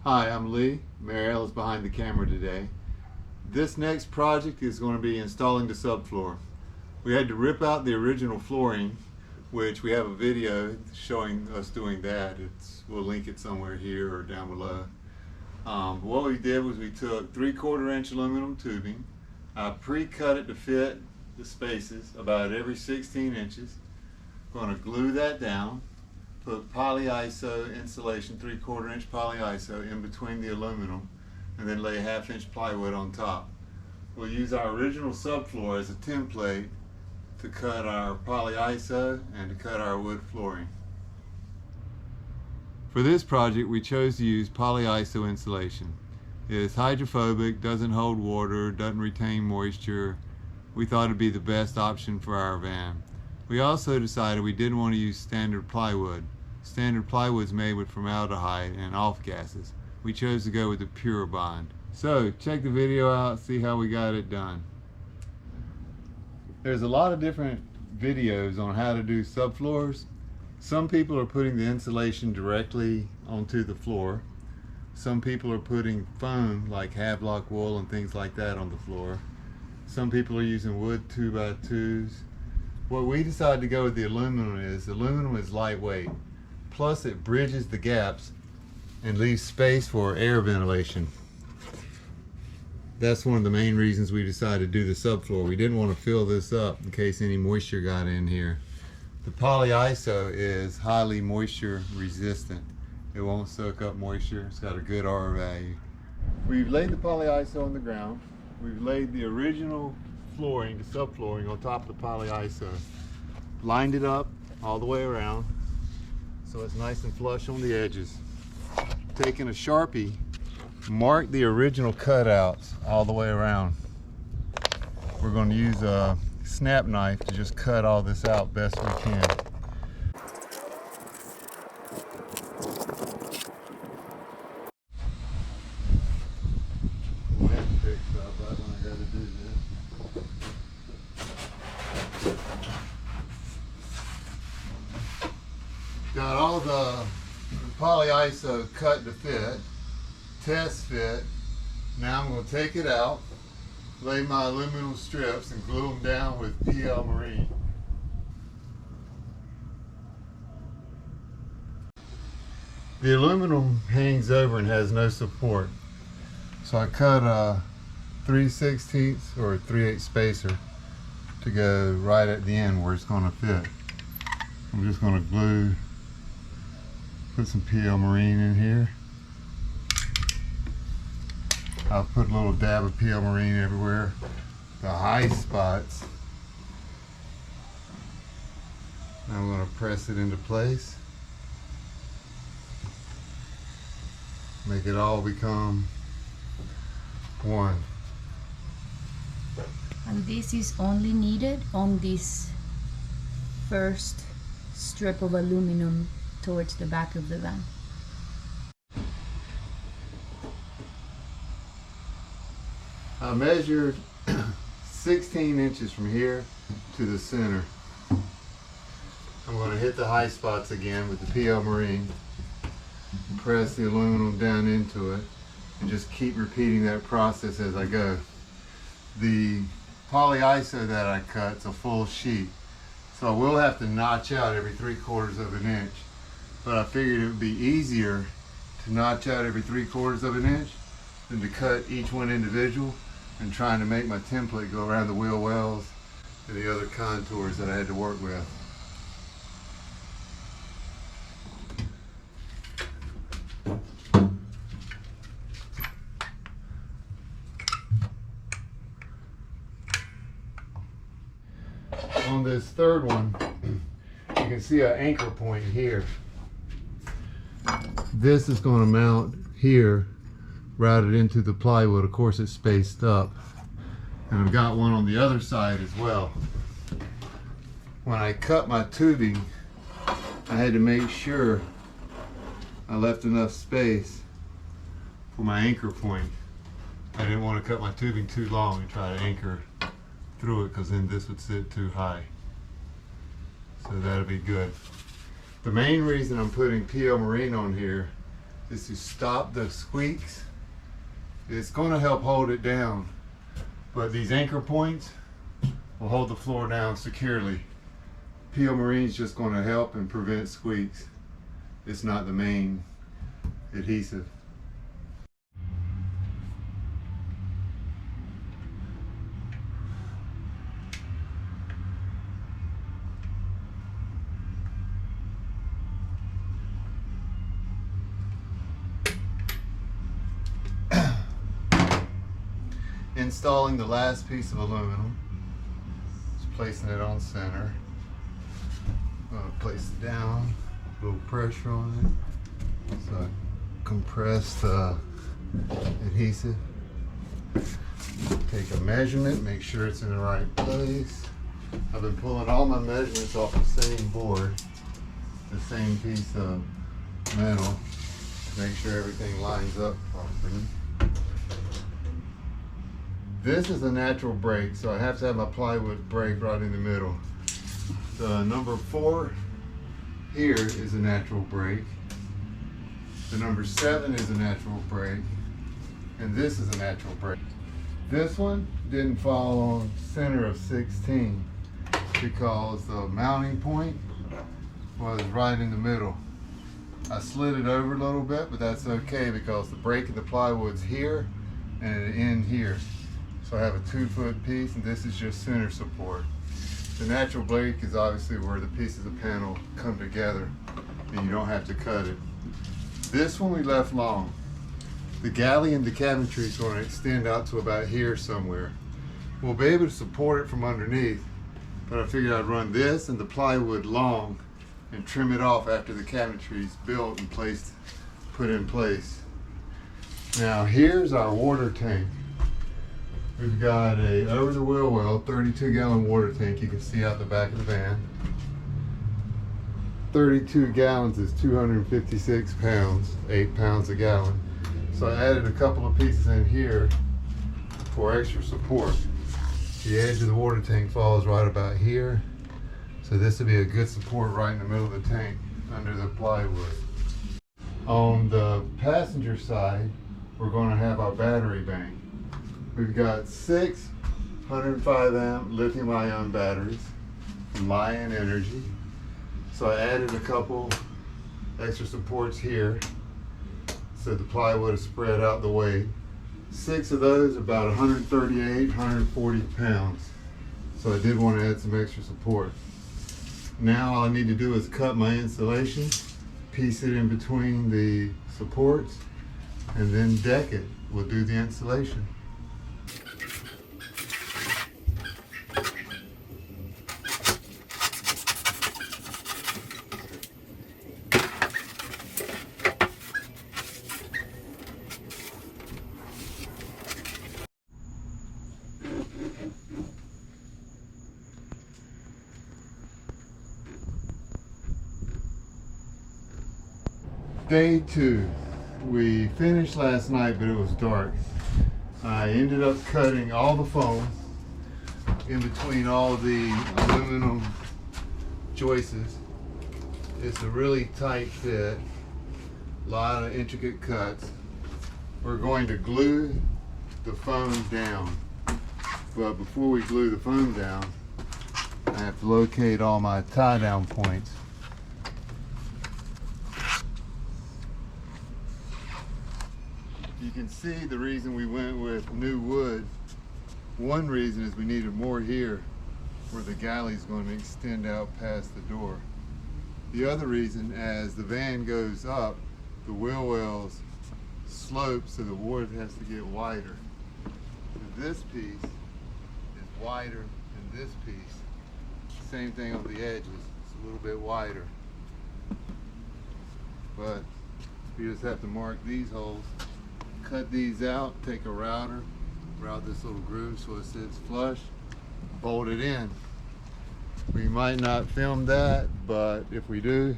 Hi, I'm Lee. Marielle is behind the camera today. This next project is going to be installing the subfloor. We had to rip out the original flooring, which we have a video showing us doing that. We'll link it somewhere here or down below. What we did was we took 3/4 inch aluminum tubing. I pre-cut it to fit the spaces about every 16 inches. Going to glue that down. Put Poliiso insulation, 3/4 inch Polyiso in between the aluminum, and then lay 1/2 inch plywood on top. We'll use our original subfloor as a template to cut our Polyiso and to cut our wood flooring. For this project, we chose to use Polyiso insulation. It is hydrophobic, doesn't hold water, doesn't retain moisture. We thought it'd be the best option for our van. We also decided we didn't want to use standard plywood. Standard plywood is made with formaldehyde and off gases. We chose to go with the pure bond. So check the video out, see how we got it done. There's a lot of different videos on how to do subfloors. Some people are putting the insulation directly onto the floor. Some people are putting foam like Havelock wool and things like that on the floor. Some people are using wood 2x2s. What we decided to go with the aluminum is lightweight. Plus it bridges the gaps and leaves space for air ventilation. That's one of the main reasons we decided to do the subfloor. We didn't want to fill this up in case any moisture got in here. The Poliiso is highly moisture resistant. It won't soak up moisture. It's got a good R value. We've laid the Poliiso on the ground. We've laid the original flooring, the subflooring, on top of the Poliiso. Lined it up all the way around so it's nice and flush on the edges. Taking a Sharpie, mark the original cutouts all the way around. We're going to use a snap knife to just cut all this out best we can. Got all the Poliiso cut to fit, test fit. Now I'm going to take it out, lay my aluminum strips and glue them down with PL Marine. The aluminum hangs over and has no support. So I cut a 3/16 or a 3/8 spacer to go right at the end where it's going to fit. I'm just going to put some PL Marine in here. I'll put a little dab of PL Marine everywhere. The high spots. Now I'm going to press it into place. Make it all become one. And this is only needed on this first strip of aluminum towards the back of the van. I measured 16 inches from here to the center. I'm going to hit the high spots again with the PL Marine, press the aluminum down into it, and just keep repeating that process as I go. The Poliiso that I cut is a full sheet, so I will have to notch out every 3/4 of an inch. But I figured it would be easier to notch out every 3/4 of an inch than to cut each one individual and trying to make my template go around the wheel wells and the other contours that I had to work with. On this third one, you can see an anchor point here. This is going to mount here, routed into the plywood. Of course, it's spaced up. And I've got one on the other side as well. When I cut my tubing, I had to make sure I left enough space for my anchor point. I didn't want to cut my tubing too long and try to anchor through it, because then this would sit too high. So that'll be good. The main reason I'm putting PL Marine on here is to stop the squeaks. It's going to help hold it down, but these anchor points will hold the floor down securely. PL Marine is just going to help and prevent squeaks. It's not the main adhesive. Installing the last piece of aluminum, just placing it on center. I'm going to place it down, a little pressure on it, so I compress the adhesive. Take a measurement, make sure it's in the right place. I've been pulling all my measurements off the same board, the same piece of metal, to make sure everything lines up properly. This is a natural break, so I have to have my plywood break right in the middle. The number 4 here is a natural break. The number 7 is a natural break. And this is a natural break. This one didn't fall on center of 16 because the mounting point was right in the middle. I slid it over a little bit, but that's okay because the break in the plywood's here and it ends here. So I have a 2-foot piece, and this is just center support. The natural break is obviously where the pieces of panel come together and you don't have to cut it. This one we left long. The galley and the cabinetry is going to extend out to about here somewhere. We'll be able to support it from underneath, but I figured I'd run this and the plywood long and trim it off after the cabinetry is built and put in place. Now here's our water tank. We've got a over the wheel well 32-gallon water tank. You can see out the back of the van. 32 gallons is 256 pounds, 8 pounds a gallon. So I added a couple of pieces in here for extra support. The edge of the water tank falls right about here. So this would be a good support right in the middle of the tank under the plywood. On the passenger side, we're going to have our battery bank. We've got 6 105 amp lithium ion batteries from Lion Energy. So I added a couple extra supports here so the plywood is spread out the way. 6 of those, about 138, 140 pounds. So I did want to add some extra support. Now all I need to do is cut my insulation, piece it in between the supports, and then deck it. We'll do the insulation. Day 2. We finished last night, but it was dark. I ended up cutting all the foam in between all the aluminum joists. It's a really tight fit, a lot of intricate cuts. We're going to glue the foam down, but before we glue the foam down, I have to locate all my tie down points. You can see the reason we went with new wood. One reason is we needed more here where the galley is going to extend out past the door. The other reason, as the van goes up, the wheel wells slope, so the wood has to get wider. So this piece is wider than this piece. Same thing on the edges, it's a little bit wider. But we just have to mark these holes. Cut these out, take a router, route this little groove so it sits flush, bolt it in. We might not film that, but if we do,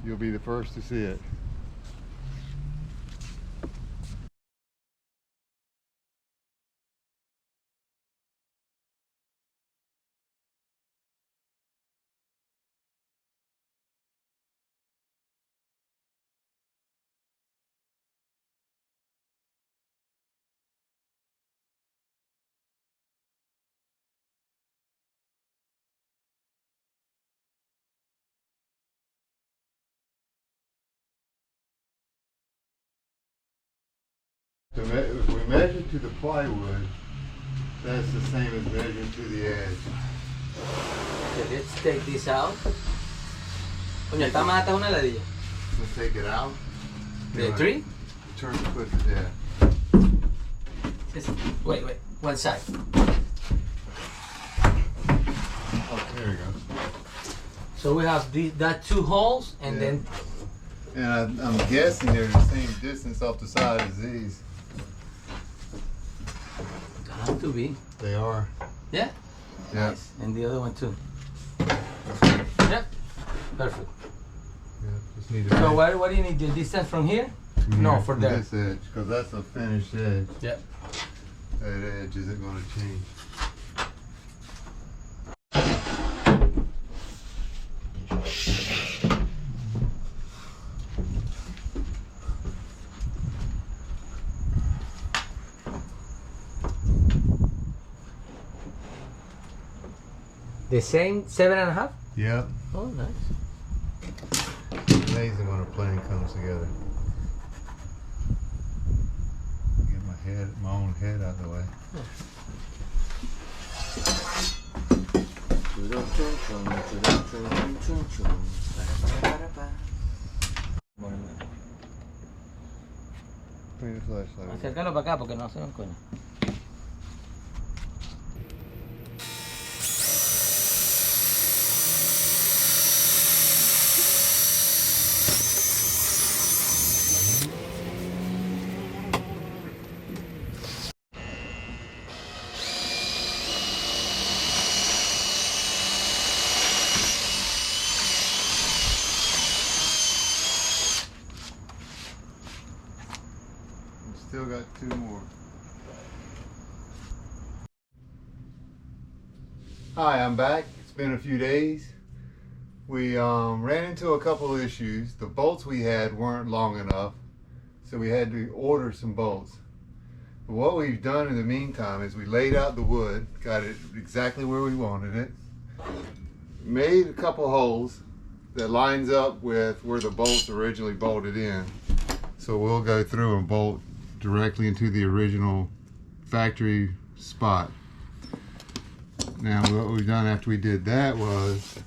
you'll be the first to see it. If we measure to the plywood, that's the same as measuring to the edge. Okay, let's take this out. Coño, está más hasta una ladilla. We'll take it out. The tree? Turn the foot to death. Wait, one side. Oh, there we go. So we have that 2 holes and Yeah. then And I'm guessing they're the same distance off the side as these. have to be. They are. Yeah? Yeah. Nice. And the other one too. Yeah. Perfect. Yeah, just need to So what do you need? The distance from here? No, for there. This edge, because that's a finished edge. Yeah. That edge isn't going to change. The same 7.5? Yep. Oh, nice. Amazing when a plan comes together. Get my own head out of the way. Bring the flashlight. Acércalo para acá porque no se ven coño. Still got 2 more. Hi, I'm back. It's been a few days. We ran into a couple of issues. The bolts we had weren't long enough, so we had to order some bolts. But what we've done in the meantime is we laid out the wood, got it exactly where we wanted it, made a couple holes that lines up with where the bolts originally bolted in. So we'll go through and bolt directly into the original factory spot. Now what we've done after we did that was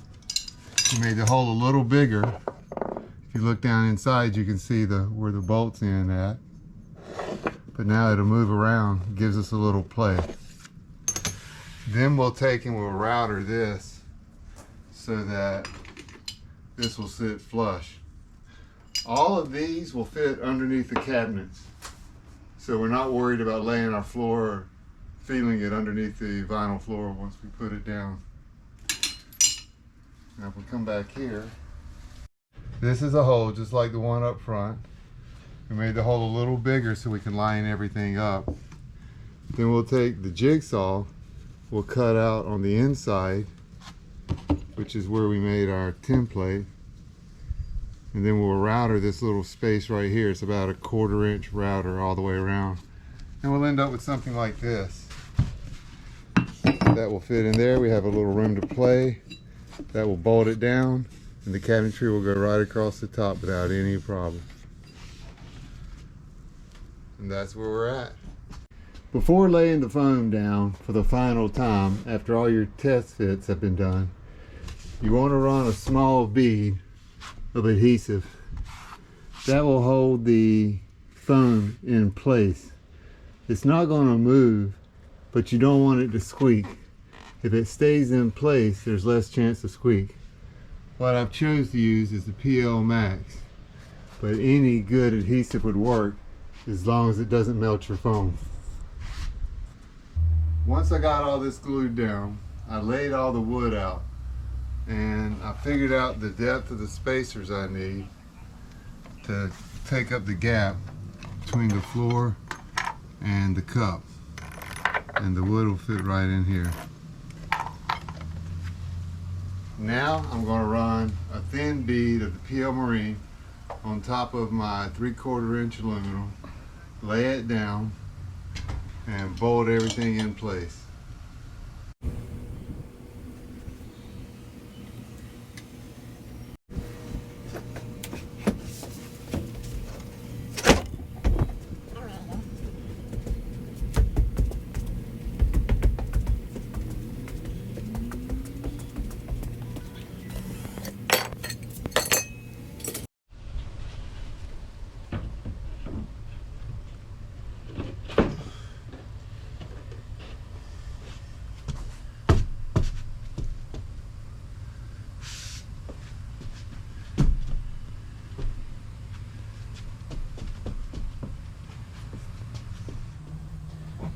we made the hole a little bigger. If you look down inside you can see where the bolt's in at. But now it'll move around, it gives us a little play. Then we'll take and we'll router this so that this will sit flush. All of these will fit underneath the cabinets. So we're not worried about laying our floor or feeling it underneath the vinyl floor once we put it down. Now if we come back here, this is a hole just like the one up front. We made the hole a little bigger so we can line everything up. Then we'll take the jigsaw, we'll cut out on the inside, which is where we made our template. And then we'll router this little space right here. It's about a 1/4 inch router all the way around. And we'll end up with something like this. That will fit in there. We have a little room to play. That will bolt it down. And the cabinetry will go right across the top without any problem. And that's where we're at. Before laying the foam down for the final time, after all your test fits have been done, you want to run a small bead of adhesive. That will hold the foam in place. It's not going to move, but you don't want it to squeak. If it stays in place, there's less chance of squeak. What I've chose to use is the PL Max, but any good adhesive would work as long as it doesn't melt your foam. Once I got all this glued down, I laid all the wood out and I figured out the depth of the spacers I need to take up the gap between the floor and the cup, and the wood will fit right in here. Now I'm going to run a thin bead of the PL Marine on top of my 3/4 inch aluminum, lay it down and bolt everything in place.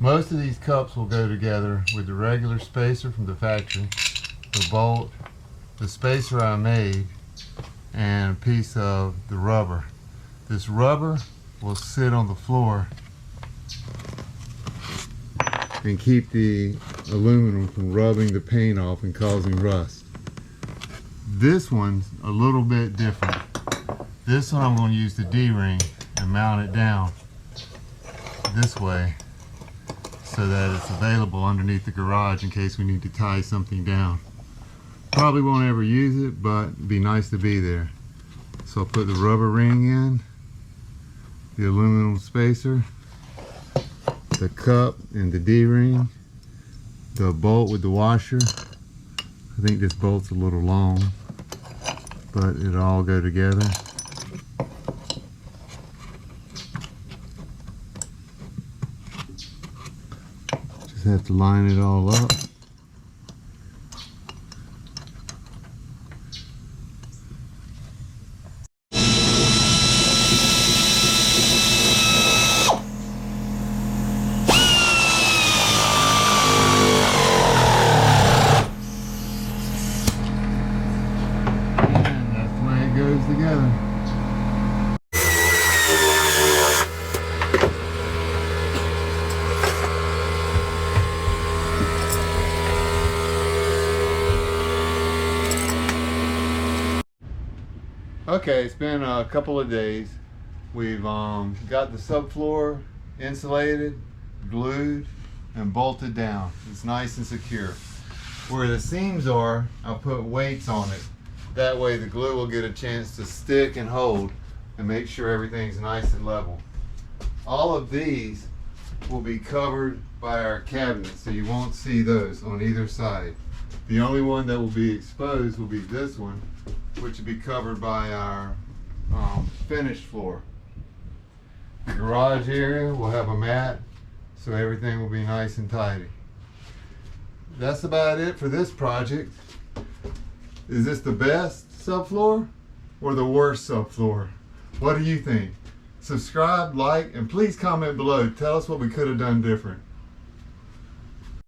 Most of these cups will go together with the regular spacer from the factory, the bolt, the spacer I made, and a piece of the rubber. This rubber will sit on the floor and keep the aluminum from rubbing the paint off and causing rust. This one's a little bit different. This one I'm going to use the D-ring and mount it down this way so that it's available underneath the garage in case we need to tie something down. Probably won't ever use it, but it'd be nice to be there. So I'll put the rubber ring in, the aluminum spacer, the cup and the D-ring, the bolt with the washer. I think this bolt's a little long, but it'll all go together. Just have to line it all up. Goes together. Okay, it's been a couple of days. We've got the subfloor insulated, glued, and bolted down. It's nice and secure. Where the seams are, I'll put weights on it. That way the glue will get a chance to stick and hold and make sure everything's nice and level. All of these will be covered by our cabinets, so you won't see those on either side. The only one that will be exposed will be this one, which will be covered by our finished floor. The garage area will have a mat, so everything will be nice and tidy. That's about it for this project. Is this the best subfloor or the worst subfloor? What do you think? Subscribe, like, and please comment below. Tell us what we could have done different.